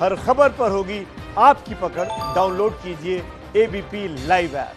हर खबर पर होगी आपकी पकड़। डाउनलोड कीजिए एबीपी लाइव ऐप।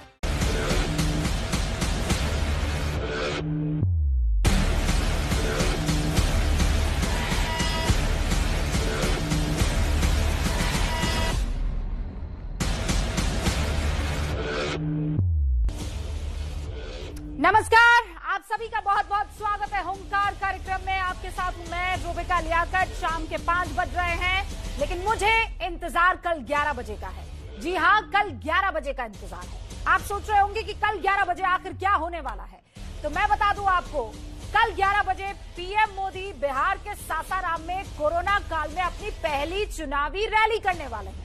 नमस्कार, आप सभी का बहुत बहुत स्वागत है हुंकार कार्यक्रम में। आपके साथ हूं मैं रूबिका लियाकत। शाम के 5 बज रहे हैं, लेकिन मुझे इंतजार कल 11 बजे का है। जी हां, कल 11 बजे का इंतजार है। आप सोच रहे होंगे कि कल 11 बजे आखिर क्या होने वाला है, तो मैं बता दूं आपको, कल 11 बजे पीएम मोदी बिहार के सासाराम में कोरोना काल में अपनी पहली चुनावी रैली करने वाले हैं।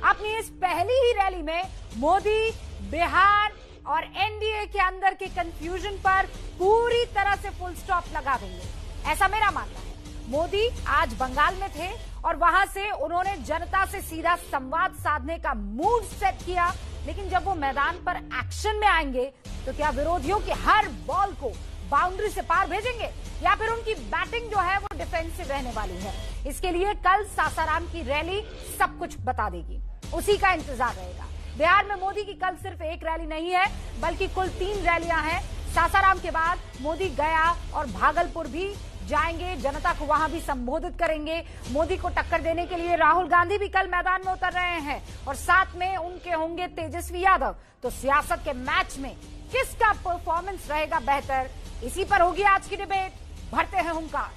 अपनी इस पहली ही रैली में मोदी बिहार और एनडीए के अंदर के कंफ्यूजन पर पूरी तरह से फुल स्टॉप लगा देंगे, ऐसा मेरा मानना है। मोदी आज बंगाल में थे और वहां से उन्होंने जनता से सीधा संवाद साधने का मूड सेट किया, लेकिन जब वो मैदान पर एक्शन में आएंगे तो क्या विरोधियों की हर बॉल को बाउंड्री से पार भेजेंगे या फिर उनकी बैटिंग जो है वो डिफेंसिव रहने वाली है? इसके लिए कल सासाराम की रैली सब कुछ बता देगी, उसी का इंतजार रहेगा। बिहार में मोदी की कल सिर्फ एक रैली नहीं है, बल्कि कुल 3 रैलियां हैं। सासाराम के बाद मोदी गया और भागलपुर भी जाएंगे, जनता को वहां भी संबोधित करेंगे। मोदी को टक्कर देने के लिए राहुल गांधी भी कल मैदान में उतर रहे हैं और साथ में उनके होंगे तेजस्वी यादव। तो सियासत के मैच में किसका परफॉर्मेंस रहेगा बेहतर, इसी पर होगी आज की डिबेट। भरते हैं हुंकार।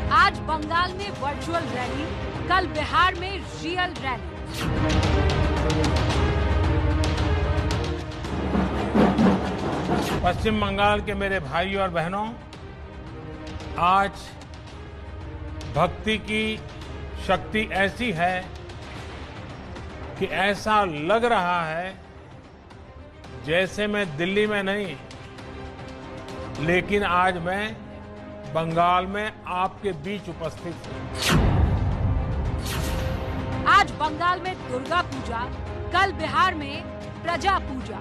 आज बंगाल में वर्चुअल रैली, कल बिहार में रियल रैली। पश्चिम बंगाल के मेरे भाई और बहनों, आज भक्ति की शक्ति ऐसी है कि ऐसा लग रहा है जैसे मैं दिल्ली में नहीं, लेकिन आज मैं बंगाल में आपके बीच उपस्थित हूं। आज बंगाल में दुर्गा पूजा, कल बिहार में प्रजा पूजा।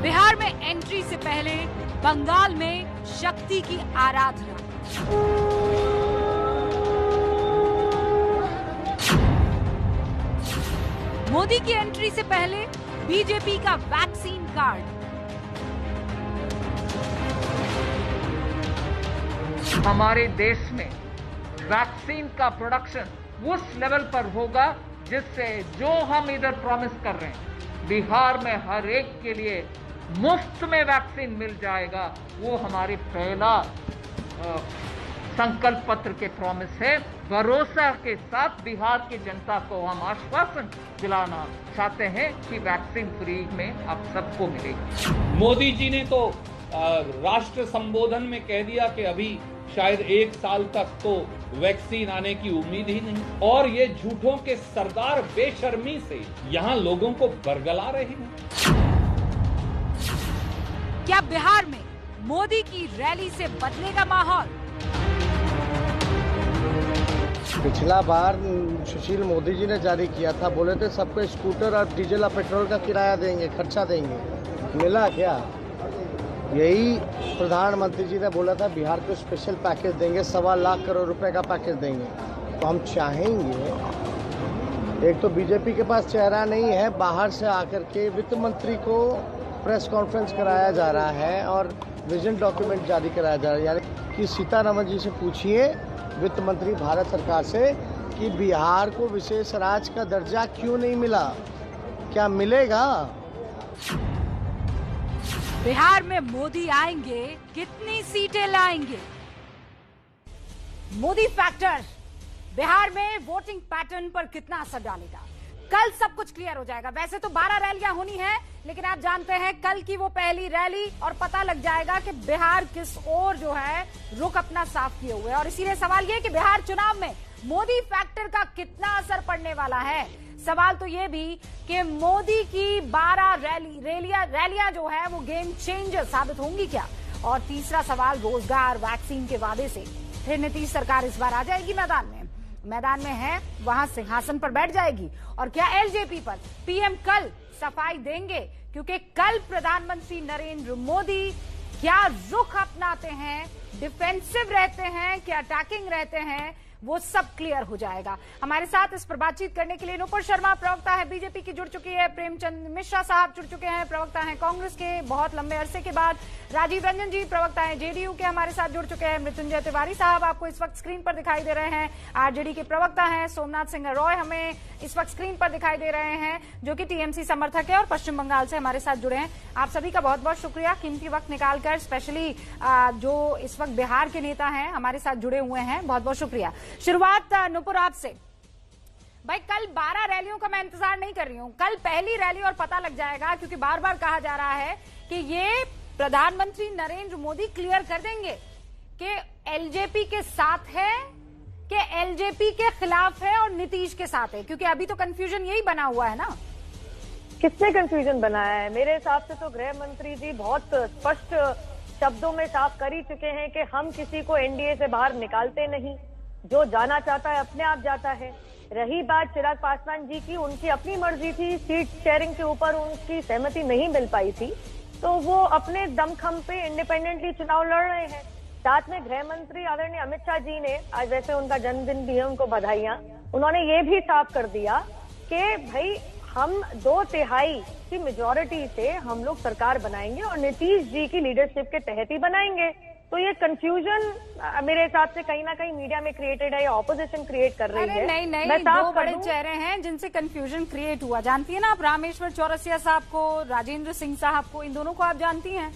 बिहार में एंट्री से पहले बंगाल में शक्ति की आराधना। मोदी की एंट्री से पहले बीजेपी का वैक्सीन कार्ड। हमारे देश में वैक्सीन का प्रोडक्शन उस लेवल पर होगा जिससे जो हम इधर प्रॉमिस कर रहे हैं, बिहार में हर एक के लिए मुफ्त में वैक्सीन मिल जाएगा, वो हमारे पहला संकल्प पत्र के प्रॉमिस है। भरोसा के साथ बिहार की जनता को हम आश्वासन दिलाना चाहते हैं कि वैक्सीन फ्री में आप सबको मिलेगी। मोदी जी ने तो राष्ट्र संबोधन में कह दिया कि अभी शायद 1 साल तक तो वैक्सीन आने की उम्मीद ही नहीं, और ये झूठों के सरदार बेशर्मी से यहाँ लोगों को बरगला रहे हैं। क्या बिहार में मोदी की रैली से बदलेगा माहौल? पिछला बार सुशील मोदी जी ने जारी किया था, बोले थे सबको स्कूटर और डीजल और पेट्रोल का किराया देंगे, खर्चा देंगे। मिला क्या? यही प्रधानमंत्री जी ने बोला था बिहार को स्पेशल पैकेज देंगे, 1.25 लाख करोड़ रुपए का पैकेज देंगे। तो हम चाहेंगे, एक तो बीजेपी के पास चेहरा नहीं है, बाहर से आकर के वित्त मंत्री को प्रेस कॉन्फ्रेंस कराया जा रहा है और विजन डॉक्यूमेंट जारी कराया जा रहा है। यानी कि सीतारमण जी से पूछिए, वित्त मंत्री भारत सरकार से, कि बिहार को विशेष राज्य का दर्जा क्यों नहीं मिला, क्या मिलेगा? बिहार में मोदी आएंगे, कितनी सीटें लाएंगे? मोदी फैक्टर बिहार में वोटिंग पैटर्न पर कितना असर डालेगा, कल सब कुछ क्लियर हो जाएगा। वैसे तो 12 रैलियां होनी है, लेकिन आप जानते हैं कल की वो पहली रैली और पता लग जाएगा कि बिहार किस ओर जो है रुख अपना साफ किए हुए। और इसीलिए सवाल ये कि बिहार चुनाव में मोदी फैक्टर का कितना असर पड़ने वाला है। सवाल तो ये भी कि मोदी की 12 रैलियां जो है वो गेम चेंजर साबित होंगी क्या, और तीसरा सवाल रोजगार, वैक्सीन के वादे से फिर नीतीश सरकार इस बार आ जाएगी मैदान में है, वहां सिंहासन पर बैठ जाएगी। और क्या एलजेपी पर पीएम कल सफाई देंगे? क्योंकि कल प्रधानमंत्री नरेंद्र मोदी क्या रुख अपनाते हैं, डिफेंसिव रहते हैं, क्या अटैकिंग रहते हैं, वो सब क्लियर हो जाएगा। हमारे साथ इस पर बातचीत करने के लिए नुपुर शर्मा प्रवक्ता है बीजेपी की जुड़ चुकी है, प्रेमचंद मिश्रा साहब जुड़ चुके हैं, प्रवक्ता हैं कांग्रेस के बहुत लंबे अरसे के बाद, राजीव रंजन जी प्रवक्ता हैं जेडीयू के हमारे साथ जुड़ चुके हैं, मृत्युंजय तिवारी साहब आपको इस वक्त स्क्रीन पर दिखाई दे रहे हैं, आरजेडी के प्रवक्ता हैं, सोमनाथ सिंह रॉय हमें इस वक्त स्क्रीन पर दिखाई दे रहे हैं जो कि टीएमसी समर्थक है और पश्चिम बंगाल से हमारे साथ जुड़े हैं। आप सभी का बहुत बहुत शुक्रिया कीमती वक्त निकालकर, स्पेशली जो इस वक्त बिहार के नेता हैं हमारे साथ जुड़े हुए हैं, बहुत बहुत शुक्रिया। शुरुआत नुपुर आपसे। भाई कल 12 रैलियों का मैं इंतजार नहीं कर रही हूं, कल पहली रैली और पता लग जाएगा, क्योंकि बार बार कहा जा रहा है कि ये प्रधानमंत्री नरेंद्र मोदी क्लियर कर देंगे कि एलजेपी के साथ है कि एलजेपी के खिलाफ है और नीतीश के साथ है, क्योंकि अभी तो कंफ्यूजन यही बना हुआ है ना। किसने कंफ्यूजन बनाया है? मेरे हिसाब से तो गृह मंत्री जी बहुत स्पष्ट शब्दों में साफ कर ही चुके हैं कि हम किसी को एनडीए से बाहर निकालते नहीं, जो जाना चाहता है अपने आप जाता है। रही बात चिराग पासवान जी की, उनकी अपनी मर्जी थी, सीट शेयरिंग के ऊपर उनकी सहमति नहीं मिल पाई थी, तो वो अपने दमखम पे इंडिपेंडेंटली चुनाव लड़ रहे हैं। साथ में गृह मंत्री आदरणीय अमित शाह जी ने, आज वैसे उनका जन्मदिन भी है, उनको बधाइयां, उन्होंने ये भी साफ कर दिया कि भाई हम 2/3 की मेजोरिटी से हम लोग सरकार बनाएंगे और नीतीश जी की लीडरशिप के तहत ही बनाएंगे। तो ये कंफ्यूजन मेरे हिसाब से कहीं ना कहीं मीडिया में क्रिएटेड है या ऑपोजिशन क्रिएट कर रही है। नहीं, दो बड़े चेहरे हैं जिनसे कंफ्यूजन क्रिएट हुआ। जानती है ना आप रामेश्वर चौरसिया साहब को, राजेंद्र सिंह साहब को, इन दोनों को आप जानती हैं?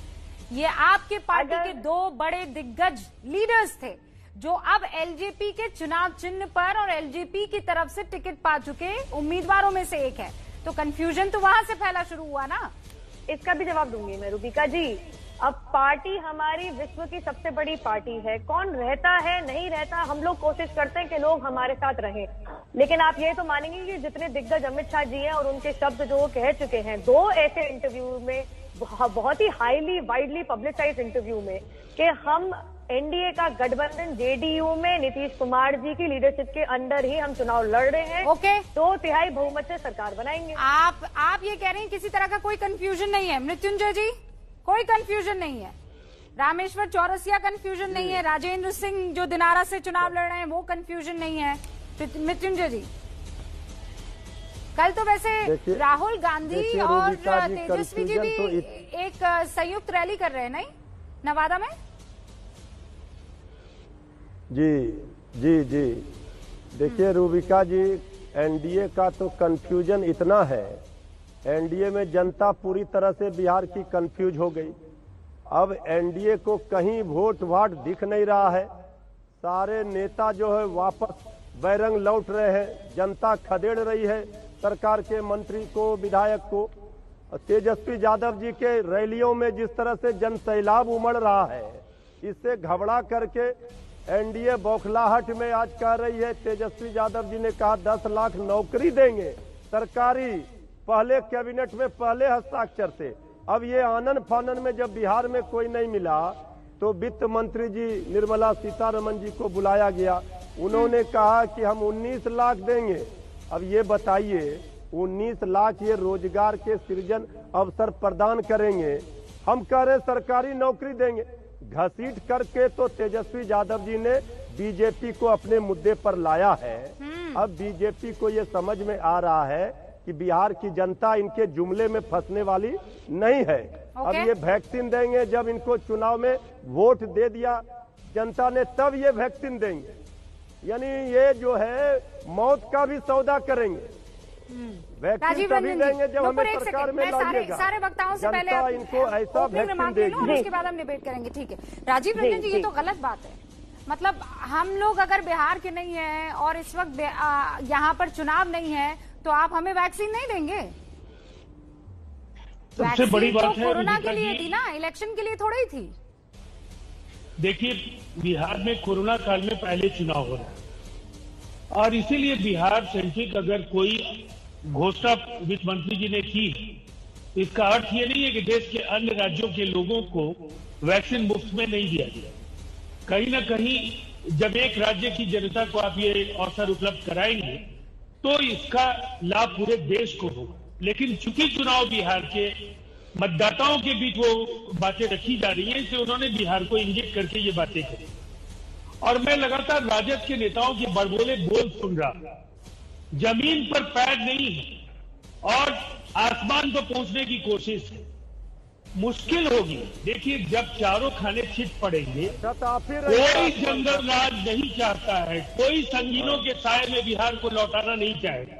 ये आपके पार्टी के दो बड़े दिग्गज लीडर्स थे जो अब एलजेपी के चुनाव चिन्ह पर और एलजेपी की तरफ से टिकट पा चुके उम्मीदवारों में से एक है। तो कंफ्यूजन तो वहां से फैला शुरू हुआ ना। इसका भी जवाब दूंगी मैं रूबिका जी। अब पार्टी हमारी विश्व की सबसे बड़ी पार्टी है, कौन रहता है नहीं रहता, हम लोग कोशिश करते हैं कि लोग हमारे साथ रहें, लेकिन आप ये तो मानेंगे कि जितने दिग्गज अमित शाह जी हैं और उनके शब्द जो वो कह चुके हैं 2 ऐसे इंटरव्यू में, बहुत ही हाईली वाइडली पब्लिसाइज इंटरव्यू में, कि हम एनडीए का गठबंधन जेडीयू में नीतीश कुमार जी की लीडरशिप के अंडर ही हम चुनाव लड़ रहे हैं। ओके, 2/3 बहुमत से सरकार बनाएंगे। आप ये कह रहे हैं किसी तरह का कोई कंफ्यूजन नहीं है? मृत्युंजय जी, कोई कंफ्यूजन नहीं है? रामेश्वर चौरसिया कंफ्यूजन नहीं है? राजेंद्र सिंह जो दिनारा से चुनाव लड़ रहे हैं वो कंफ्यूजन नहीं है? मृत्युंजय जी, कल तो वैसे राहुल गांधी और तेजस्वी जी भी एक संयुक्त रैली कर रहे हैं नहीं, नवादा में? जी देखिए रूबिका जी, एनडीए का तो कंफ्यूजन इतना है, एनडीए में जनता पूरी तरह से बिहार की कंफ्यूज हो गई। अब एनडीए को कहीं वोट वाट दिख नहीं रहा है, सारे नेता जो है वापस बैरंग लौट रहे हैं, जनता खदेड़ रही है सरकार के मंत्री को, विधायक को। तेजस्वी यादव जी के रैलियों में जिस तरह से जन सैलाब उमड़ रहा है, इससे घबरा करके एनडीए बौखलाहट में आज कह रही है, तेजस्वी यादव जी ने कहा 10 लाख नौकरी देंगे सरकारी, पहले कैबिनेट में पहले हस्ताक्षर थे। अब ये आनन फानन में जब बिहार में कोई नहीं मिला तो वित्त मंत्री जी निर्मला सीतारमण जी को बुलाया गया, उन्होंने कहा कि हम 19 लाख देंगे। अब ये बताइए 19 लाख ये रोजगार के सृजन अवसर प्रदान करेंगे? हम कह रहे सरकारी नौकरी देंगे। घसीट करके तो तेजस्वी यादव जी ने बीजेपी को अपने मुद्दे पर लाया है। अब बीजेपी को ये समझ में आ रहा है कि बिहार की जनता इनके जुमले में फंसने वाली नहीं है। अब ये वैक्सीन देंगे, जब इनको चुनाव में वोट दे दिया जनता ने तब ये वैक्सीन देंगे, यानी ये जो है मौत का भी सौदा करेंगे। वैक्सीन तभी देंगे जब हमें सरकार में लाइएगा। सारे वक्ताओं से पहले इनको ऐसा वैक्सीन देगी, उसके बाद हम डिबेट करेंगे। ठीक है राजीव रंजन जी, ये तो गलत बात है। मतलब हम लोग अगर बिहार के नहीं है और इस वक्त यहाँ पर चुनाव नहीं है तो आप हमें वैक्सीन नहीं देंगे? सबसे बड़ी बात है कोरोना के लिए थी ना, इलेक्शन के लिए थोड़ी ही थी। देखिए बिहार में कोरोना काल में पहले चुनाव हो रहा है और इसीलिए बिहार सेंट्रिक अगर कोई घोषणा वित्त मंत्री जी ने की इसका अर्थ ये नहीं है कि देश के अन्य राज्यों के लोगों को वैक्सीन मुफ्त में नहीं दिया गया। कहीं ना कहीं जब एक राज्य की जनता को आप ये अवसर उपलब्ध कराएंगे तो इसका लाभ पूरे देश को होगा। लेकिन चूंकि चुनाव बिहार के मतदाताओं के बीच वो बातें रखी जा रही हैं, इसलिए उन्होंने बिहार को इंगित करके ये बातें करी। और मैं लगातार राजद के नेताओं के बड़बोले बोल सुन रहा, जमीन पर पैर नहीं है और आसमान पर पहुंचने की कोशिश है। मुश्किल होगी। देखिए, जब चारों खाने छिट पड़ेंगे, कोई जंगल राज नहीं चाहता है, कोई संगीनों के साए में बिहार को लौटाना नहीं चाहेगा।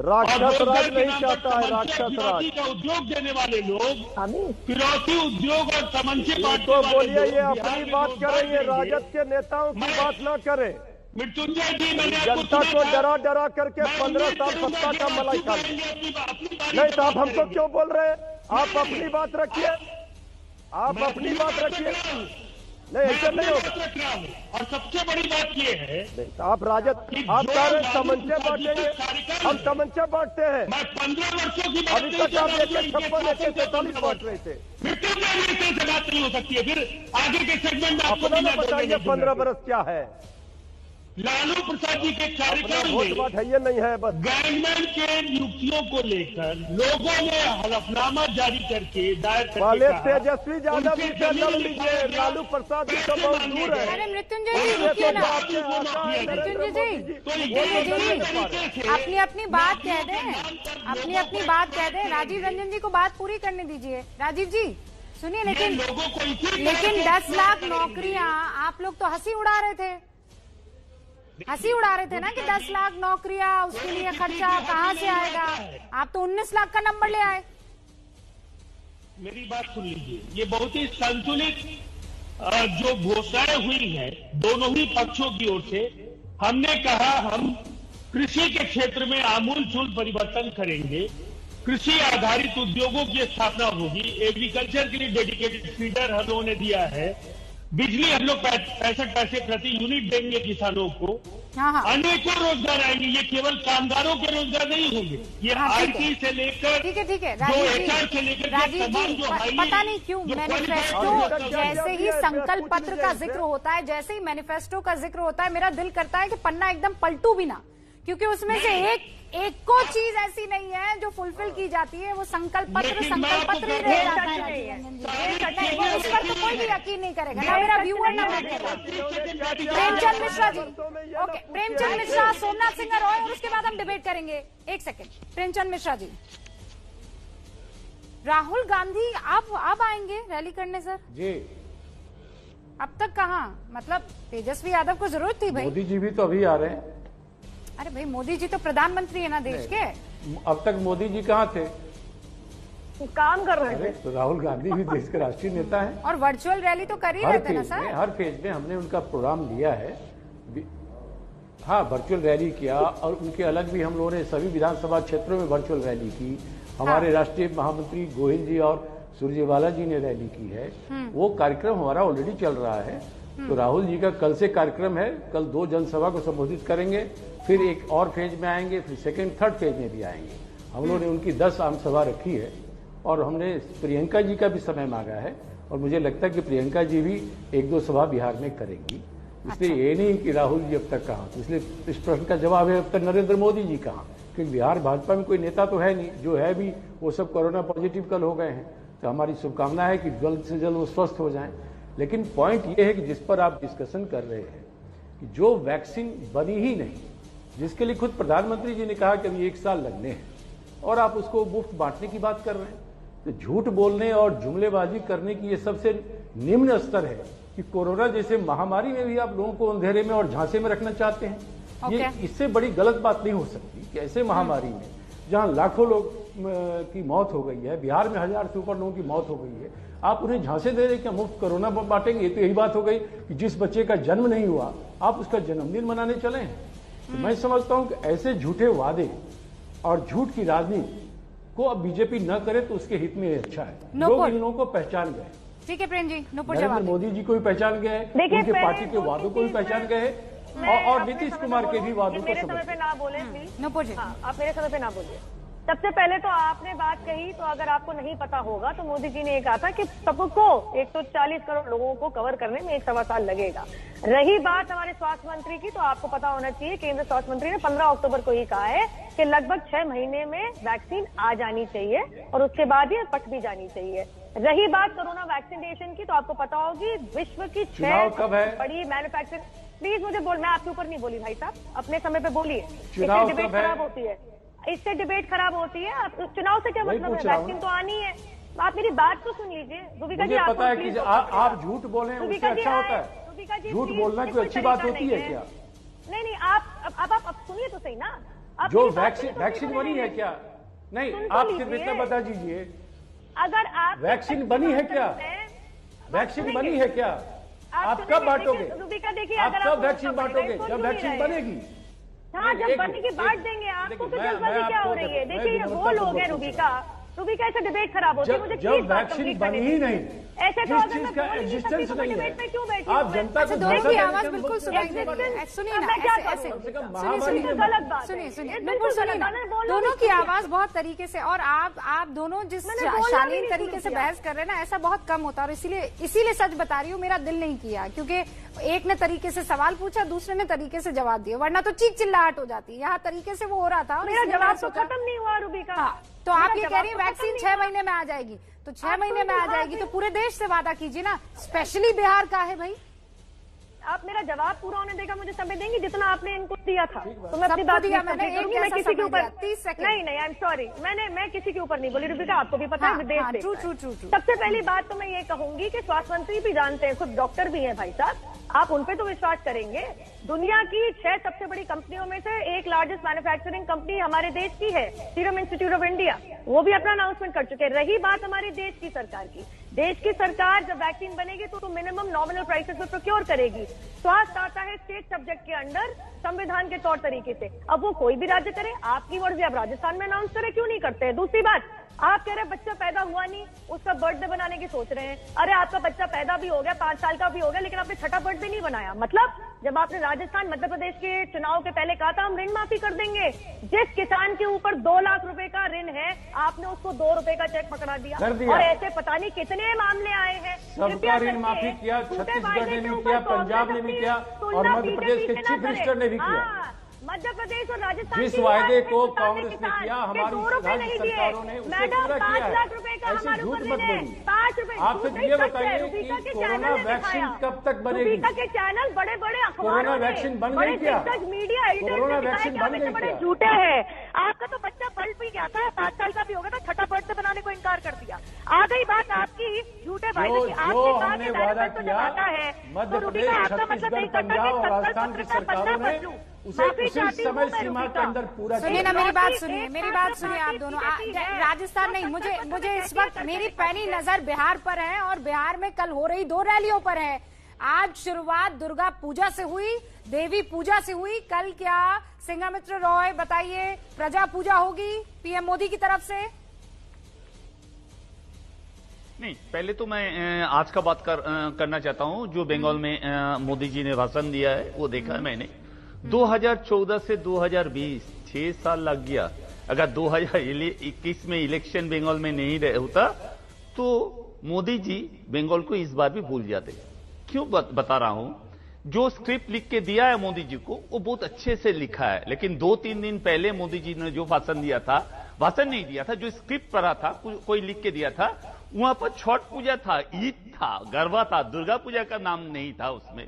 राक्षस राज नहीं चाहता है, राक्षस राज का उद्योग देने वाले लोग फिरौती उद्योग और तमंचे तो बोलिए, ये अपनी बात करें, ये राजद के नेताओं की बात ना करें। मृत्युंजय जी, मैंने जनता को डरा करके 15 साल सत्ता का मलाई खा नहीं, तो आप हमको क्यों बोल रहे हैं? आप अपनी बात रखिए, आप अपनी बात रखिए। नहीं, ऐसा नहीं होगा। और सबसे बड़ी बात ये है, तो आप राजद, आप सारे तमंचे बांटेंगे, हम तमंचे बांटते हैं। मैं 15 वर्षों की अभी तक आप 156 143 बांट रहे थे। मृत्युंजय से बात नहीं हो सकती है। फिर आगे के सेगमेंट में आपको अपना बताइए 15 बरस क्या है। लालू प्रसाद जी के कार्यक्रम में है नहीं है, बस गैंगमैन के नियुक्तियों को लेकर लोगों ने हलफनामा जारी करके दायर करके पहले तेजस्वी यादव जी से लड़ लीजिए, लालू प्रसाद जी तो बहुत दूर है। अरे मृत्युंजय जी रुकिए ना, मृत्युंजय जी अपनी अपनी बात कह दें, अपनी अपनी बात कह दें। राजीव रंजन जी को बात पूरी करने दीजिए। राजीव जी सुनिए, लेकिन 10 लाख नौकरियां, आप लोग तो हंसी उड़ा रहे थे ना कि 10 लाख नौकरियां, उसके लिए खर्चा कहां से आएगा। आप तो 19 लाख का नंबर ले आए। मेरी बात सुन लीजिए, ये बहुत ही संतुलित जो घोषणाएं हुई हैं दोनों ही पक्षों की ओर से। हमने कहा हम कृषि के क्षेत्र में आमूलचूल परिवर्तन करेंगे, कृषि आधारित उद्योगों की स्थापना होगी, एग्रीकल्चर के लिए डेडिकेटेड फीडर हम लोगों ने दिया है, बिजली हम लोग 65 पैसे प्रति यूनिट देंगे किसानों को, अनेकों रोजगार आएंगे। ये केवल कामगारों के रोजगार नहीं होंगे, ये आईटी से लेकर, ठीक है जो एचआर से लेकर, राजीव जी पता नहीं क्यों मैनिफेस्टो जैसे ही संकल्प पत्र का जिक्र होता है, जैसे ही मैनिफेस्टो का जिक्र होता है, मेरा दिल करता है कि पन्ना एकदम पलटू भी ना, क्योंकि उसमें से एक को चीज ऐसी नहीं है जो फुलफिल की जाती है। वो संकल्प पत्र ही रह जाता है। इस पर तो कोई भी यकीन नहीं करेगा, ना मेरा व्यूअर ना मैं। प्रेमचंद मिश्रा जी, ओके, प्रेमचंद मिश्रा, सोमनाथ सिंह रॉय, और उसके बाद हम डिबेट करेंगे। एक सेकेंड, प्रेमचंद मिश्रा जी, राहुल गांधी अब आएंगे रैली करने सर जी? अब तक कहाँ, मतलब तेजस्वी यादव को जरूरत थी भाई। मोदी जी भी तो अभी आ रहे हैं। अरे भाई, मोदी जी तो प्रधानमंत्री है ना देश के। अब तक मोदी जी कहाँ थे? काम कर रहे थे। तो राहुल गांधी भी देश के राष्ट्रीय नेता हैं और वर्चुअल रैली तो कर ही रहे थे ना सर। हर फेज में हमने उनका प्रोग्राम लिया है। हाँ, वर्चुअल रैली किया, और उनके अलग भी हम लोगों ने सभी विधानसभा क्षेत्रों में वर्चुअल रैली की। हमारे राष्ट्रीय महामंत्री गोहिल जी और सुरजेवाला जी ने रैली की है। वो कार्यक्रम हमारा ऑलरेडी चल रहा है। तो राहुल जी का कल से कार्यक्रम है, कल 2 जनसभा को संबोधित करेंगे, फिर एक और फेज में आएंगे, फिर सेकंड थर्ड फेज में भी आएंगे। हम लोगों ने उनकी 10 आम सभा रखी है, और हमने प्रियंका जी का भी समय मांगा है, और मुझे लगता है कि प्रियंका जी भी 1-2 सभा बिहार में करेंगी। इसलिए ये नहीं कि राहुल जी अब तक कहाँ, तो इसलिए इस प्रश्न का जवाब है अब तक नरेंद्र मोदी जी कहाँ, क्योंकि बिहार भाजपा में कोई नेता तो है नहीं, जो है भी वो सब कोरोना पॉजिटिव कल हो गए हैं। तो हमारी शुभकामना है कि जल्द से जल्द वो स्वस्थ हो जाएं। लेकिन पॉइंट ये है कि जिस पर आप डिस्कशन कर रहे हैं कि जो वैक्सीन बनी ही नहीं, जिसके लिए खुद प्रधानमंत्री जी ने कहा कि अभी 1 साल लगने हैं, और आप उसको मुफ्त बांटने की बात कर रहे हैं, तो झूठ बोलने और जुमलेबाजी करने की ये सबसे निम्न स्तर है कि कोरोना जैसे महामारी में भी आप लोगों को अंधेरे में और झांसे में रखना चाहते हैं। ये इससे बड़ी गलत बात नहीं हो सकती कि ऐसे महामारी में जहां लाखों लोग की मौत हो गई है, बिहार में 1000 से ऊपर लोगों की मौत हो गई है, आप उन्हें झांसे दे रहे क्या मुफ्त कोरोना बांटेंगे? ये तो यही बात हो गई कि जिस बच्चे का जन्म नहीं हुआ आप उसका जन्मदिन मनाने चले हैं। तो मैं समझता हूं कि ऐसे झूठे वादे और झूठ की राजनीति को अब बीजेपी न करे तो उसके हित में अच्छा है। लोग इन लोगों को पहचान गए। ठीक है प्रेम जी, नरेंद्र मोदी जी को भी पहचान गए, उनके पार्टी के वादों को भी पहचान गए, और नीतीश कुमार के भी वादों को मेरे समय पे ना बोले प्लीज। नूपुर जी, आप मेरे समय पे ना बोलिए। सबसे पहले तो आपने बात कही, तो अगर आपको नहीं पता होगा तो मोदी जी ने ये कहा था कि सबको 140 करोड़ लोगों को कवर करने में 1 सवा साल लगेगा। रही बात हमारे स्वास्थ्य मंत्री की, तो आपको पता होना चाहिए केंद्र स्वास्थ्य मंत्री ने 15 अक्टूबर को ही कहा है कि लगभग 6 महीने में वैक्सीन आ जानी चाहिए और उसके बाद ये पट भी जानी चाहिए। रही बात कोरोना वैक्सीनेशन की, तो आपको पता होगी विश्व की 6 बड़ी मैन्युफैक्चरिंग, प्लीज मुझे मैं आपके ऊपर नहीं बोली भाई साहब, अपने समय पे बोलिए। इससे डिबेट खराब होती है, इससे डिबेट खराब होती है। आप चुनाव से क्या मतलब है, वैक्सीन तो आनी है। आप मेरी बात तो सुन लीजिए रूबिका जी। मुझे पता है कि आप झूठ बोले उससे अच्छा होता है। झूठ बोलना कोई अच्छी बात होती है क्या? नहीं, आप सुनिए तो सही ना। जो वैक्सीन बनी है क्या? नहीं, आप सिर्फ इतना बता दीजिए, अगर आप वैक्सीन बनी है क्या? वैक्सीन बनी है क्या? आप कब बांटोगे? रूबिका देखिए, आप कब वैक्सीन बांटोगे? जब वैक्सीन बनेगी। हाँ, जब बनेगी बांट देंगे। आपको तो जल्दबाजी क्या हो रही है? देखिए वो लोग हैं रूबिका ऐसे डिबेट खराब होती है। मुझे जब वैक्सीन बनी ही नहीं, ऐसे तो जिस चीज का एग्जिस्टेंस नहीं है, आप जनता को दोनों की आवाज बिल्कुल सुनिए ना, ऐसे सुनिए दोनों की आवाज बहुत तरीके से, और आप दोनों जिस शालीन तरीके से बहस कर रहे हैं ना, ऐसा बहुत कम होता है। और इसीलिए सच बता रही हूँ, मेरा दिल नहीं किया, क्योंकि एक ने तरीके से सवाल पूछा, दूसरे ने तरीके से जवाब दिया, वरना तो चीख चिल्लाहट हो जाती। यहाँ तरीके से वो हो रहा था और मेरा जवाब तो खत्म नहीं हुआ रूबिका। तो आप ये कह रही है वैक्सीन 6 महीने में आ जाएगी, तो 6 महीने में आ जाएगी तो पूरे देश से वादा कीजिए ना, स्पेशली बिहार का है भाई। आप मेरा जवाब पूरा होने देगा, मुझे समय देंगी जितना आपने इनको दिया था, तो मैं अपनी बात मैं किसी के ऊपर 30 सेकंड नहीं, आई एम सॉरी, मैं किसी के ऊपर नहीं बोली रूबिका, आपको भी पता है विदेश से। सबसे पहली बात तो मैं ये कहूंगी कि स्वास्थ्य मंत्री भी जानते हैं, खुद डॉक्टर भी हैं भाई साहब, आप उन पे तो विश्वास करेंगे। दुनिया की 6 सबसे बड़ी कंपनियों में से एक लार्जेस्ट मैन्युफैक्चरिंग कंपनी हमारे देश की है, सीरम इंस्टीट्यूट ऑफ इंडिया, वो भी अपना अनाउंसमेंट कर चुके हैं। रही बात हमारे देश की सरकार की, देश की सरकार जब वैक्सीन बनेगी तो मिनिमम नॉमिनल प्राइसेस पे प्रोक्योर करेगी। स्वास्थ्य आता है स्टेट सब्जेक्ट के अंडर संविधान के तौर तरीके से। अब वो कोई भी राज्य करे, आपकी मर्जी, आप राजस्थान में अनाउंस करें, क्यों नहीं करते हैं? दूसरी बात, आप कह रहे हैं बच्चा पैदा हुआ नहीं, उसका बर्थडे बनाने की सोच रहे हैं। अरे आपका बच्चा पैदा भी हो गया, 5 साल का भी हो गया, लेकिन आपने छठा बर्थडे नहीं बनाया। मतलब जब आपने राजस्थान मध्य प्रदेश के चुनाव के पहले कहा था हम ऋण माफी कर देंगे, जिस किसान के ऊपर 2 लाख रुपए का ऋण है, आपने उसको 2 रुपए का चेक पकड़ा दिया। और ऐसे पता नहीं कितने मामले आए हैं। सबका ऋण माफी किया, छत्तीसगढ़ ने भी किया, पंजाब ने भी किया और मध्य प्रदेश के चीफ मिनिस्टर ने भी किया। मध्य प्रदेश और राजस्थान जिस वायदे को कांग्रेस ने किया, हमारी राज्य सरकारों ने उसे पूरा किया है। ऐसे झूठ मत बोलिए। 5 रुपए आप सिर्फ ये बताइए कि कोरोना वैक्सीन कब तक बनेगी? के चैनल बड़े बड़े कोरोना वैक्सीन बन गई क्या? मीडिया कोरोना वैक्सीन बन गई क्या? झूठे हैं। आपका तो बच्चा पल भी गया था, 5 साल का भी हो गया था, छठा बर्थडे बनाने को इनकार कर दिया। आ गई बात आपकी झूठे वायदे की। जो हमने वादा किया, मध्य प्रदेश, छत्तीसगढ़, पंजाब और राजस्थान की सरकारों ने उसे उसी समय सीमा के अंदर पूरा। सुनिए ना, मेरी बात सुनिए आप दोनों। राजस्थान नहीं, मुझे इस वक्त मेरी पैनी नजर बिहार पर है, और बिहार में कल हो रही 2 रैलियों पर है। आज शुरुआत दुर्गा पूजा से हुई, देवी पूजा से हुई, कल क्या सिंघामित्र रॉय बताइए प्रजा पूजा होगी पीएम मोदी की तरफ से? नहीं, पहले तो मैं आज का बात करना चाहता हूं। जो बंगाल में मोदी जी ने भाषण दिया है वो देखा है मैंने। 2014 से 2020 6 साल लग गया। अगर 2021 में इलेक्शन बंगाल में नहीं होता तो मोदी जी बंगाल को इस बार भी भूल जाते। क्यों बता रहा हूं, जो स्क्रिप्ट लिख के दिया है मोदी जी को वो बहुत अच्छे से लिखा है, लेकिन 2-3 दिन पहले मोदी जी ने जो भाषण दिया था, भाषण नहीं दिया था, जो स्क्रिप्ट पढ़ा था, कोई लिख के दिया था, वहां पर छठ पूजा था, ईद था, गरबा था, दुर्गा पूजा का नाम नहीं था उसमें।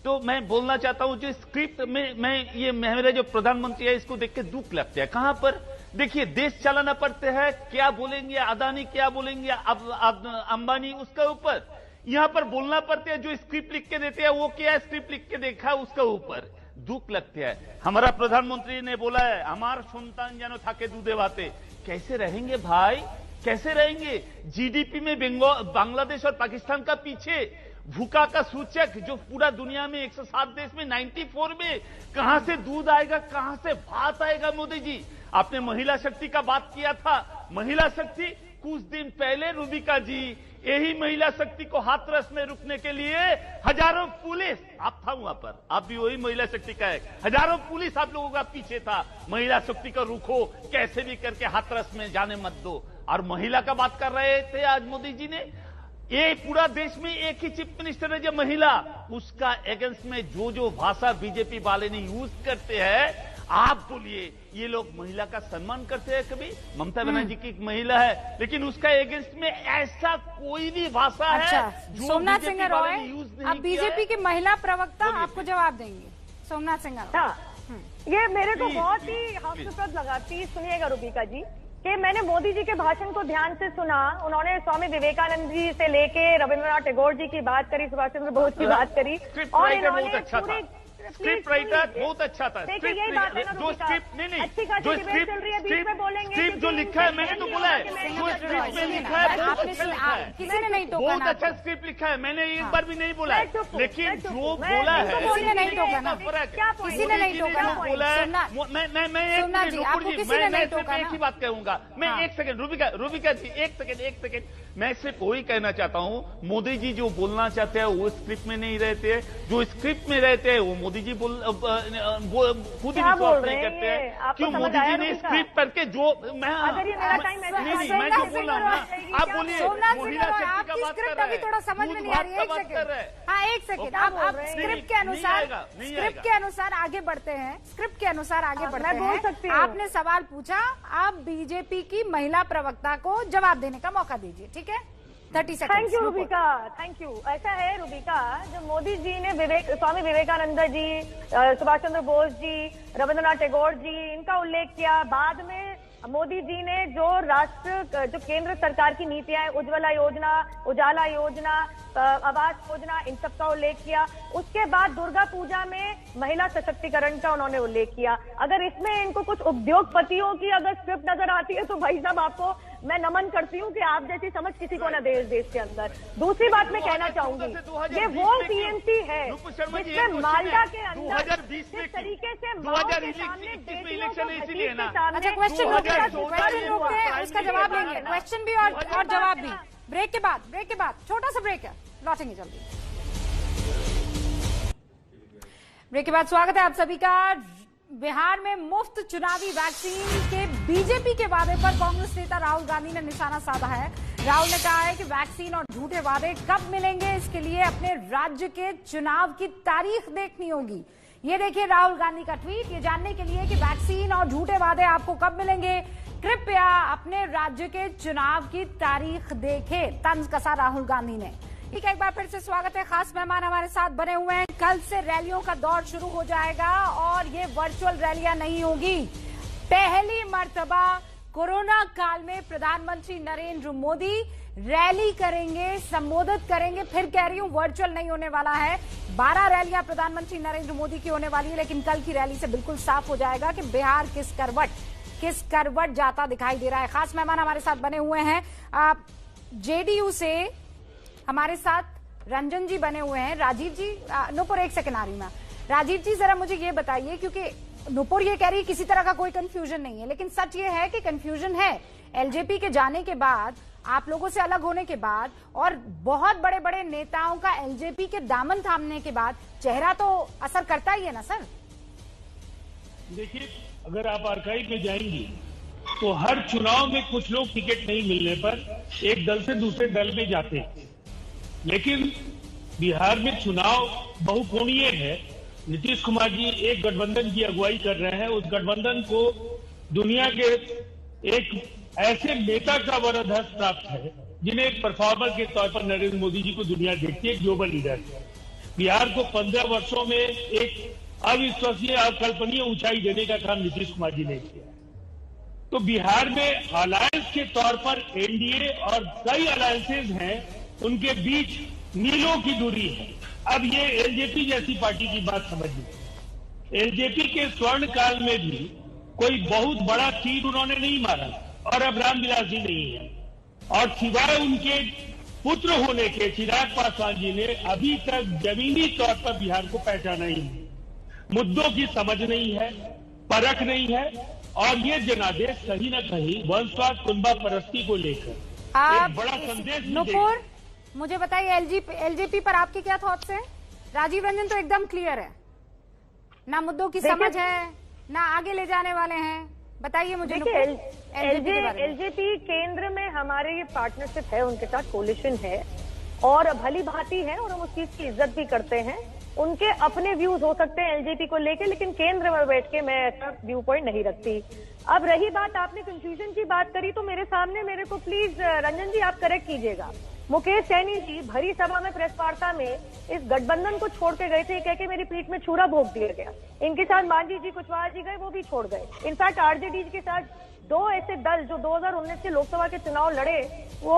तो मैं बोलना चाहता हूं जो स्क्रिप्ट में मेरे जो प्रधानमंत्री है इसको देख के दुख लगता है। कहां पर देखिए देश चलाना पड़ता है, क्या बोलेंगे अदानी, क्या बोलेंगे अंबानी, उसका ऊपर यहां पर बोलना पड़ता है। जो स्क्रिप्ट लिख के देते हैं वो क्या स्क्रिप्ट लिख के देखा उसका ऊपर दुख लगता है। हमारा प्रधानमंत्री ने बोला है हमार संतान जानो थाके दूधे भाते। कैसे रहेंगे भाई, कैसे रहेंगे? जीडीपी में बांग्लादेश और पाकिस्तान का पीछे, भूखा का सूचक जो पूरा दुनिया में 107 देश में 94 में, कहां से दूध आएगा, कहां से भात आएगा? मोदी जी आपने महिला शक्ति का बात किया था, महिला शक्ति कुछ दिन पहले रूबिका जी यही महिला शक्ति को हाथरस में रुकने के लिए हजारों पुलिस, आप था वहां पर, आप भी वही महिला शक्ति का है, हजारों पुलिस आप लोगों का पीछे था, महिला शक्ति को रुको, कैसे भी करके हाथरस में जाने मत दो। और महिला का बात कर रहे थे आज मोदी जी ने, ये पूरा देश में एक ही चीफ मिनिस्टर है जो महिला, उसका अगेंस्ट में जो भाषा बीजेपी वाले ने यूज करते हैं, आप बोलिए ये लोग महिला का सम्मान करते हैं कभी? ममता बनर्जी की एक महिला है, लेकिन उसका अगेंस्ट में ऐसा कोई भी भाषा है जो सोमनाथ सिंह रॉय, यूज नहीं, अब बीजेपी के महिला प्रवक्ता आपको जवाब देंगे। सोमनाथ सिंह रॉय, ये मेरे को बहुत ही हास्यास्पद लगा। प्लीज सुनिएगा रूबिका जी, कि मैंने मोदी जी के भाषण को ध्यान से सुना। उन्होंने स्वामी विवेकानंद जी से लेके रविंद्रनाथ टैगोर जी की बात करी, सुभाष चंद्र बोस की बात करी, और इन्होंने पूरे स्क्रिप्ट राइटर बहुत अच्छा था। देखिए यही बात है ना, जो स्क्रिप्ट नहीं अच्छी खासी डिबेट चल रही है, बीच में बोलेंगे। स्क्रिप्ट जो लिखा है, मैंने तो बोला है, जो स्क्रिप्ट में लिखा है बहुत अच्छा लिखा है, किसी ने नहीं टोका, बहुत अच्छा स्क्रिप्ट लिखा है, मैंने एक बार भी नहीं बोला है, लेकिन जो बोला है किसी ने नहीं टोका ना, किसी ने नहीं टोका ना, बोला है। मैं सिर्फ एक ही बात कहूंगा, मैं एक सेकंड, रूबिका जी एक सेकंड, मैं सिर्फ वही कहना चाहता हूं, मोदी जी जो बोलना चाहते हैं वो स्क्रिप्ट में नहीं रहते हैं, जो स्क्रिप्ट में रहते हैं वो मोदी जी खुद ही विश्वास नहीं करते हैं। क्यों मोदी जी ने स्क्रिप्ट करके जो मैं जो बोल रहा हूँ ना, आप बोलिए महिला शक्ति का बात कर रहे हैं, थोड़ा समझ में नहीं आ रही है, एक सेकंड, आप स्क्रिप्ट के अनुसार आगे बढ़ते हैं, स्क्रिप्ट के अनुसार आगे बढ़ते हैं। आपने सवाल पूछा, आप बीजेपी की महिला प्रवक्ता को जवाब देने का मौका दीजिए, ठीक है? 30 second. Thank you Rubika, thank you. ऐसा है रूबिका, जब मोदी जी ने स्वामी विवेकानंद जी, सुभाष चंद्र बोस जी, रविंद्रनाथ टैगोर जी, इनका उल्लेख किया, बाद में मोदी जी ने जो केंद्र सरकार की नीतियां हैं, उज्ज्वला योजना, उजाला योजना, आवास योजना, इन सब का उल्लेख किया। उसके बाद दुर्गा पूजा में महिला सशक्तिकरण का उन्होंने उल्लेख किया। अगर इसमें इनको कुछ उद्योगपतियों की अगर स्क्रिप्ट नजर आती है तो भाई साहब आपको मैं नमन करती हूँ कि आप जैसी समझ किसी को न देश के अंदर। दूसरी बात मैं कहना चाहूंगी, ये वो टीएमसी है जिसमें माल्टा के अंदर जिस तरीके से क्वेश्चन रोकते हैं, उसका जवाब लेंगे, क्वेश्चन भी और जवाब भी ब्रेक के बाद छोटा सा ब्रेक है, लौटेंगे जल्दी। ब्रेक के बाद स्वागत है आप सभी का। बिहार में मुफ्त चुनावी वैक्सीन के बीजेपी के वादे पर कांग्रेस नेता राहुल गांधी ने निशाना साधा है। राहुल ने कहा है कि वैक्सीन और झूठे वादे कब मिलेंगे, इसके लिए अपने राज्य के चुनाव की तारीख देखनी होगी। ये देखिए राहुल गांधी का ट्वीट, ये जानने के लिए कि वैक्सीन और झूठे वादे आपको कब मिलेंगे, कृपया अपने राज्य के चुनाव की तारीख देखें, तंज कसा राहुल गांधी ने। ठीक है, एक बार फिर से स्वागत है। खास मेहमान हमारे साथ बने हुए हैं। कल से रैलियों का दौर शुरू हो जाएगा और ये वर्चुअल रैलियां नहीं होगी। पहली मर्तबा कोरोना काल में प्रधानमंत्री नरेंद्र मोदी रैली करेंगे, संबोधित करेंगे। फिर कह रही हूं वर्चुअल नहीं होने वाला है। 12 रैलियां प्रधानमंत्री नरेंद्र मोदी की होने वाली है, लेकिन कल की रैली से बिल्कुल साफ हो जाएगा कि बिहार किस करवट जाता दिखाई दे रहा है। खास मेहमान हमारे साथ बने हुए हैं। जेडीयू से हमारे साथ रंजन जी बने हुए हैं। राजीव जी, नुपुर एक सेकंड आ रही मैं। राजीव जी जरा मुझे ये बताइए, क्योंकि नुपुर ये कह रही है किसी तरह का कोई कंफ्यूजन नहीं है, लेकिन सच ये है कि कंफ्यूजन है। एलजेपी के जाने के बाद, आप लोगों से अलग होने के बाद और बहुत बड़े बड़े नेताओं का एलजेपी के दामन थामने के बाद चेहरा तो असर करता ही है ना सर। देखिए, अगर आप आर्काइव में जाएंगी तो हर चुनाव में कुछ लोग टिकट नहीं मिलने पर एक दल से दूसरे दल में जाते हैं, लेकिन बिहार में चुनाव बहुकोणीय है। नीतीश कुमार जी एक गठबंधन की अगुवाई कर रहे हैं। उस गठबंधन को दुनिया के एक ऐसे नेता का वरदहस्त प्राप्त है जिन्हें एक परफॉर्मर के तौर पर नरेंद्र मोदी जी को दुनिया देखती है, ग्लोबल लीडर है। बिहार को 15 वर्षों में एक अविश्वसनीय, अकल्पनीय ऊंचाई देने का काम नीतीश कुमार जी ने किया। तो बिहार में अलायंस के तौर पर एनडीए और कई अलायंसेज हैं, उनके बीच मीलों की दूरी है। अब ये एलजेपी जैसी पार्टी की बात समझिए। एलजेपी के स्वर्ण काल में भी कोई बहुत बड़ा तीर उन्होंने नहीं मारा और अब रामविलास जी नहीं है, और सिवाय उनके पुत्र होने के चिराग पासवान जी ने अभी तक जमीनी तौर पर बिहार को पहचाना ही नहीं। मुद्दों की समझ नहीं है, परख नहीं है, और ये जनादेश कहीं न कहीं वंशवाद, कुनबा परस्ती को लेकर एक बड़ा संदेश नुपुर मुझे बताइए एलजेपी पर आपके क्या थॉट्स हैं? राजीव रंजन तो एकदम क्लियर है, ना मुद्दों की समझ है, ना आगे ले जाने वाले हैं। बताइए मुझे। एलजेपी केंद्र में हमारे ये पार्टनरशिप है, उनके साथ कोलिशन है और भली भांति है और हम उस चीज की इज्जत भी करते हैं। उनके अपने व्यूज हो सकते हैं एलजेपी को लेके, लेकिन केंद्र में बैठ के मैं ऐसा व्यू पॉइंट नहीं रखती। अब रही बात, आपने कंफ्यूजन की बात करी तो मेरे सामने मेरे को प्लीज रंजन जी आप करेक्ट कीजिएगा। मुकेश सैनी जी भरी सभा में प्रेस वार्ता में इस गठबंधन को छोड़ के गए थे, कह के मेरी पीठ में छुरा भोंक दिया गया। इनके साथ मांझी जी कुशवाहा जी गए, वो भी छोड़ गए। इनफैक्ट आरजेडी के साथ दो ऐसे दल जो 2019 के लोकसभा के चुनाव लड़े वो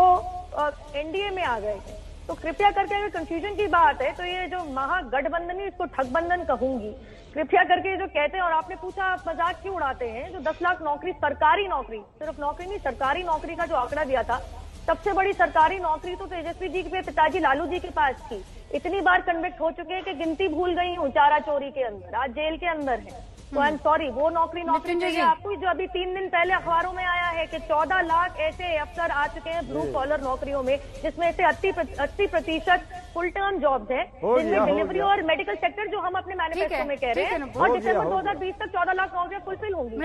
एनडीए में आ गए थे। तो कृपया करके अगर कंफ्यूजन की बात है तो ये जो महागठबंधन है इसको ठगबंधन कहूंगी। कृपया करके जो कहते हैं, और आपने पूछा आप मजाक क्यों उड़ाते हैं, जो 10 लाख नौकरी, सरकारी नौकरी, सिर्फ नौकरी नहीं सरकारी नौकरी का जो आंकड़ा दिया था, सबसे बड़ी सरकारी नौकरी तो तेजस्वी जी के पिताजी लालू जी के पास थी। इतनी बार कन्विक्ट हो चुके हैं कि गिनती भूल गई हूँ, चारा चोरी के अंदर, आज जेल के अंदर है। तो आई एम सॉरी, वो नौकरी चाहिए आपको। जो अभी 3 दिन पहले अखबारों में आया है कि 14 लाख ऐसे अफसर आ चुके हैं ब्लू कॉलर नौकरियों में, जिसमें से 80% फुल टर्म जॉब्स हैं, जिनमें डिलीवरी और मेडिकल सेक्टर जो हम अपने मैनिफेस्टो में कह रहे हैं, और दिसंबर 2020 तक 14 लाख नौकरियां फुलफिल होंगी।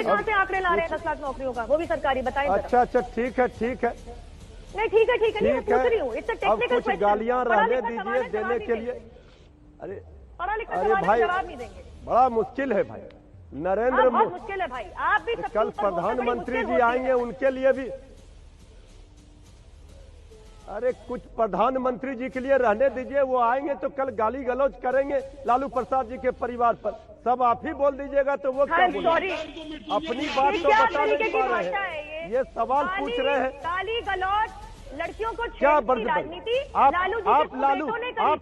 कहाँ से आंकड़े ला रहे हैं 10 लाख नौकरियों का, वो भी सरकारी? बताएं। अच्छा ठीक है नहीं ठीक है, मैं पूछ रही हूँ, इट्स अ टेक्निकल क्वेश्चन। गालियां रहने दीजिए देने के लिए। अरे पढ़ा लिखा सवाल का जवाब नहीं देंगे, बड़ा मुश्किल है भाई। नरेंद्र बहुत मुश्किल है भाई, आप भी कल प्रधानमंत्री जी आएंगे, उनके लिए भी अरे कुछ प्रधानमंत्री जी के लिए रहने दीजिए, वो आएंगे तो कल गाली गलौज करेंगे लालू प्रसाद जी के परिवार पर, सब आप ही बोल दीजिएगा तो वो क्या बोलेंगे? अपनी बात तो बता नहीं पा रहे हैं, ये सवाल पूछ रहे हैं। गाली गलौज लड़कियों को क्या राजनीति आप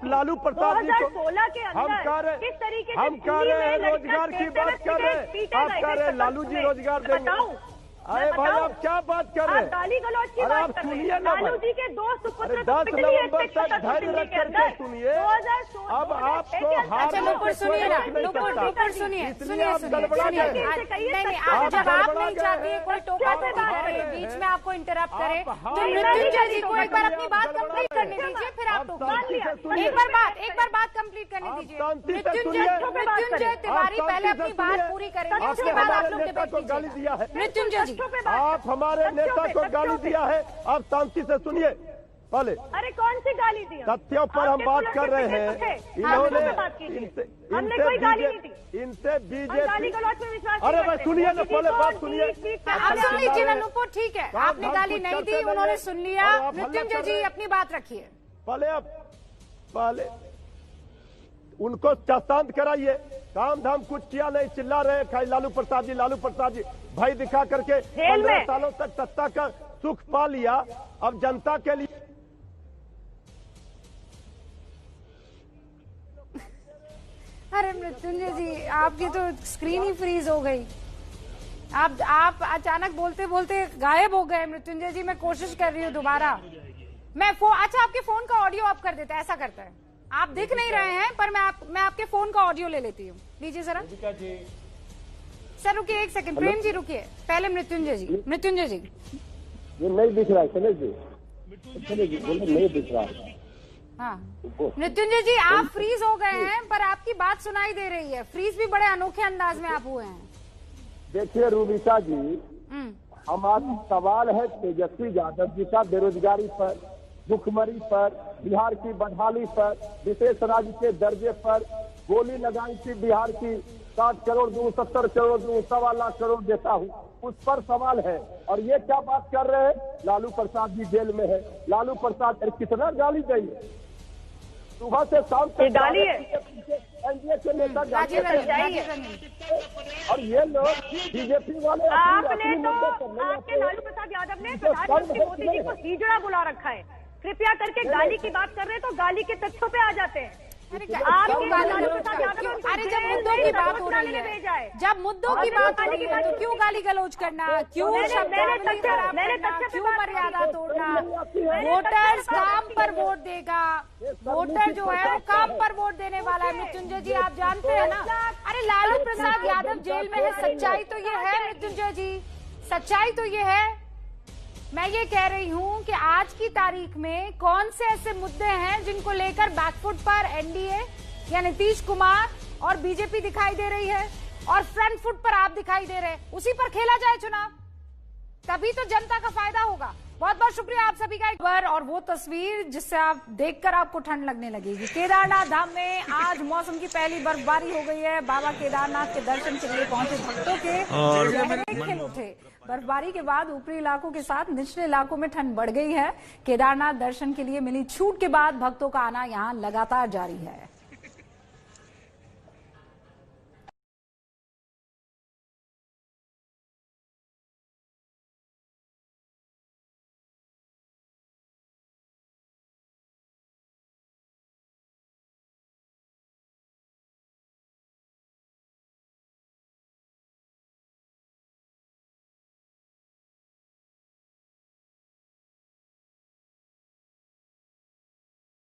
लालू प्रसाद जी को 2016 के अंदर किस तरीके से हम कह रहे हैं रोजगार की बात कर रहे हैं, आप कह रहे हैं लालू जी रोजगार देंगे। अरे भाई आप क्या बात कर रहे हैं? गाली गलौज की बात कर रहे हैं। लालू जी के 2 सुपुत्र 10 नवंबर तक धैर्य रख करके सुनिए। अब आपको नुपुर सुनिए ना, नुपुर सुनिए, नहीं आप जवाब नहीं चाहती, कोई टोका से बात करे, बीच में आपको इंटरप्ट करे तो मृत्युंजय जी को एक बार अपनी बात कंप्लीट करने दीजिए, फिर आप टोका। एक बार बात कंप्लीट करने दीजिए। मृत्युंजय तिवारी पहले अपनी बात पूरी करेंगे, उसके बाद आप लोग डिबेट कीजिएगा। मृत्युंजय जी आप हमारे नेता को गाली दिया है, आप शांति से सुनिए पहले। अरे कौन सी गाली दी? तथ्यों पर हम बात कर रहे हैं। इन्होंने इनसे बीजेपी, अरे भाई सुनिए ना, पहले बात सुनिए। आप सुन लीजिए ना नुपुर, ठीक है, आपने गाली नहीं दी, उन्होंने सुन लिया। मृत्युंजय जी अपनी बात रखिए। पहले उनको शांत कराइए, काम धाम कुछ किया नहीं, चिल्ला रहे खाई लालू प्रसाद जी भाई दिखा करके 15 सालों तक सत्ता का सुख पा लिया, अब जनता के लिए। अरे मृत्युंजय जी आपकी तो स्क्रीन ही फ्रीज हो गई, आप अचानक बोलते बोलते गायब हो गए। मृत्युंजय जी मैं कोशिश कर रही हूँ दोबारा, अच्छा आपके फोन का ऑडियो ऑफ कर देता है, ऐसा करता है, आप दिख नहीं रहे हैं पर मैं आपके फोन का ऑडियो ले लेती हूँ। लीजिए जरा सर, रुकिए 1 सेकंड, प्रेम जी रुकिए, पहले मृत्युंजय जी ये नहीं दिख रहा है, नहीं दिख रहा। हाँ मृत्युंजय जी आप फ्रीज हो गए हैं पर आपकी बात सुनाई दे रही है, फ्रीज भी बड़े अनोखे अंदाज में आप हुए हैं। देखिए रूबिका जी, हमारा सवाल है तेजस्वी यादव जी का बेरोजगारी पर, भुखमरी पर, बिहार की बदहाली पर, विशेष राज्य के दर्जे पर, गोली लगाई थी बिहार की, 60 करोड़ दूं, 70 करोड़ दूं, 1.25 लाख करोड़ देता हूं, उस पर सवाल है। और ये क्या बात कर रहे हैं, लालू प्रसाद जी जेल में है। लालू प्रसाद कितना गाली चाहिए, सुबह से शाम तक गाली है। एनडीए के नेता और ये लोग बीजेपी वाले आपने आपके लालू प्रसाद यादव ने प्रधानमंत्री मोदी जी को हिजड़ा बुला रखा है। कृपया करके गाली की बात कर रहे हैं तो गाली के तथ्यों पे आ जाते हैं। अरे जब मुद्दों की बात हो रही है, जब मुद्दों की बात हो रही है तो क्यों गाली गलौज करना, क्यों शब्दावली खराब करना, क्यों मर्यादा तोड़ना? वोटर्स काम पर वोट देगा, वोटर जो है वो काम पर वोट देने वाला है। मृत्युंजय जी आप जानते हैं ना, अरे लालू प्रसाद यादव जेल में है, सच्चाई तो ये है मृत्युंजय जी, सच्चाई तो ये है। मैं ये कह रही हूं कि आज की तारीख में कौन से ऐसे मुद्दे हैं जिनको लेकर बैकफुट पर एनडीए या नीतीश कुमार और बीजेपी दिखाई दे रही है और फ्रंट फुट पर आप दिखाई दे रहे हैं, उसी पर खेला जाए चुनाव, तभी तो जनता का फायदा होगा। बहुत बहुत शुक्रिया आप सभी का। खबर और वो तस्वीर जिससे आप देखकर आपको ठंड लगने लगेगी। केदारनाथ धाम में आज मौसम की पहली बर्फबारी हो गई है। बाबा केदारनाथ के दर्शन के लिए पहुंचे भक्तों के चेहरे खिल उठे। बर्फबारी के बाद ऊपरी इलाकों के साथ निचले इलाकों में ठंड बढ़ गई है। केदारनाथ दर्शन के लिए मिली छूट के बाद भक्तों का आना यहाँ लगातार जारी है।